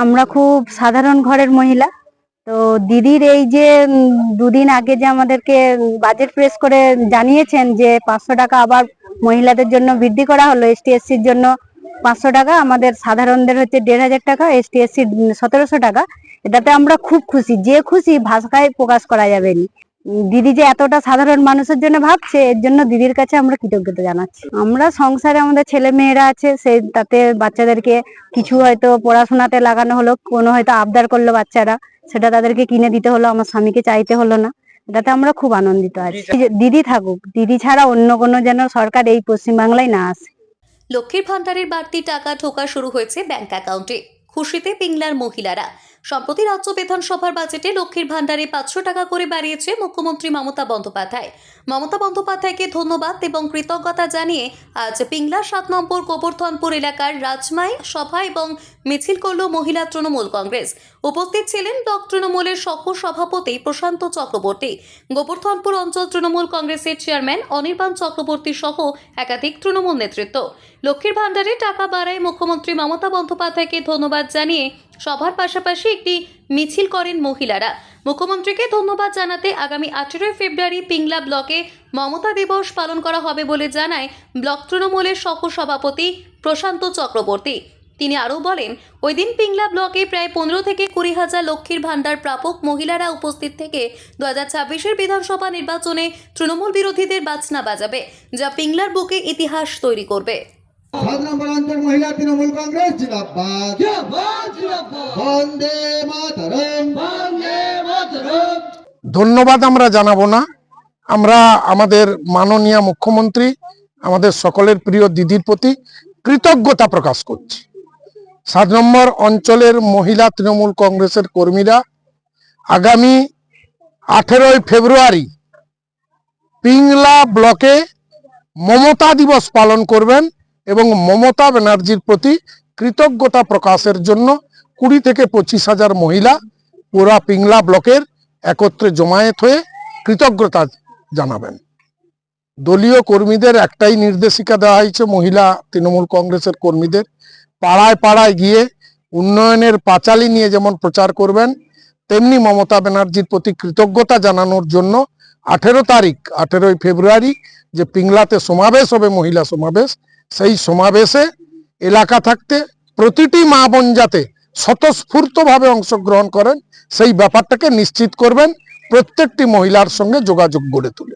আমরা খুব সাধারণ ঘরের মহিলা। তো দিদির এই যে দুদিন আগে যে আমাদেরকে বাজেট প্রেস করে জানিয়েছেন যে 500 টাকা আবার মহিলাদের জন্য বৃদ্ধি করা হলো, এসটি এসসির জন্য 500 টাকা, আমাদের সাধারণদের হচ্ছে 1500 টাকা, এসটি এসসি 1700 টাকা। এটাতে আমরা খুব খুশি, যে খুশি ভাষায় প্রকাশ করা যাবে না। দিদি যে এতটা সাধারণ মানুষের জন্য ভাবছে, এর জন্য দিদির কাছে আমরা কৃতজ্ঞতা জানাচ্ছি। আমরা সংসারে আমাদের ছেলে মেয়েরা আছে, সেই তাতে বাচ্চাদেরকে কিছু হয়তো পড়াশোনাতে লাগানো হলো, কোনো হয়তো আবদার করলো বাচ্চারা, সেটা তাদেরকে কিনে দিতে হলো, আমার স্বামীকে চাইতে হলো না। এটাতে আমরা খুব আনন্দিত আছি। দিদি থাকুক, দিদি ছাড়া অন্য কোনো যেন সরকার এই পশ্চিমবাংলায় না আসে। লক্ষ্মীর ভান্ডারের বাড়তি টাকা ঢোকা শুরু হয়েছে ব্যাংক অ্যাকাউন্টে। খুশিতে পিংলার মহিলারা। সম্প্রতি রাজ্য বিধানসভার বাজেটে লক্ষ্মীর ভান্ডারে 500 টাকা করে বাড়িয়েছে মুখ্যমন্ত্রী মমতা বন্দ্যোপাধ্যায়। মমতা বন্দ্যোপাধ্যায়কে ধন্যবাদ এবং কৃতজ্ঞতা জানিয়ে আজ পিংলার 7 নম্বর গোবর্ধনপুর এলাকার রাজমাই সভা এবং মিছিল করল মহিলা তৃণমূল কংগ্রেস। উপস্থিত ছিলেন ব্লক তৃণমূলের সহ সভাপতি প্রশান্ত চক্রবর্তী, গোবর্ধনপুর অঞ্চল তৃণমূল কংগ্রেসের চেয়ারম্যান অনির্বাণ চক্রবর্তী সহ একাধিক তৃণমূল নেতৃত্ব। লক্ষ্মীর ভান্ডারে টাকা বাড়ায় মুখ্যমন্ত্রী মমতা বন্দ্যোপাধ্যায়কে ধন্যবাদ জানিয়ে সভার পাশাপাশি একটি মিছিল করেন মহিলারা। মুখ্যমন্ত্রীকে ধন্যবাদ জানাতে আগামী 18 ফেব্রুয়ারি পিংলা ব্লকে মমতা দিবস পালন করা হবে বলে জানায় ব্লক তৃণমূলের সহ সভাপতি প্রশান্ত চক্রবর্তী। তিনি আরও বলেন, ওই দিন পিংলা ব্লকে প্রায় 15 থেকে 20 হাজার লক্ষ্মীর ভান্ডার প্রাপক মহিলারা উপস্থিত থেকে 2026-এর বিধানসভা নির্বাচনে তৃণমূল বিরোধীদের বাজনা বাজাবে, যা পিংলার বুকে ইতিহাস তৈরি করবে। 7 নম্বর অঞ্চল মহিলা তৃণমূল কংগ্রেস জিন্দাবাদ, জিন্দাবাদ, জিন্দাবাদ, বন্দে মাতরম, বন্দে মাতরম। ধন্যবাদ আমরা জানাবো না, আমরা আমাদের মাননীয় মুখ্যমন্ত্রী, আমাদের সকলের প্রিয় দিদির প্রতি কৃতজ্ঞতা প্রকাশ করছি। 7 নম্বর অঞ্চলের মহিলা তৃণমূল কংগ্রেসের কর্মীরা আগামী 18 ফেব্রুয়ারি পিংলা ব্লকে মমতা দিবস পালন করবেন এবং মমতা ব্যানার্জির প্রতি কৃতজ্ঞতা প্রকাশের জন্য 20 থেকে 25 হাজার মহিলা পুরা পিংলা ব্লকের একত্রে জমায়েত হয়ে কৃতজ্ঞতা জানাবেন। দলীয় কর্মীদের একটাই নির্দেশিকা দেওয়া হয়েছে, মহিলা তৃণমূল কংগ্রেসের কর্মীদের পাড়ায় পাড়ায় গিয়ে উন্নয়নের পাঁচালী নিয়ে যেমন প্রচার করবেন, তেমনি মমতা ব্যানার্জির প্রতি কৃতজ্ঞতা জানানোর জন্য 18 ফেব্রুয়ারি যে পিংলাতে সমাবেশ হবে, মহিলা সমাবেশ, সেই সমাবেশে এলাকা থাকতে প্রতিটি মা বোন যাতে স্বতঃস্ফূর্তভাবে অংশগ্রহণ করেন সেই ব্যাপারটাকে নিশ্চিত করবেন, প্রত্যেকটি মহিলার সঙ্গে যোগাযোগ গড়ে তুলে।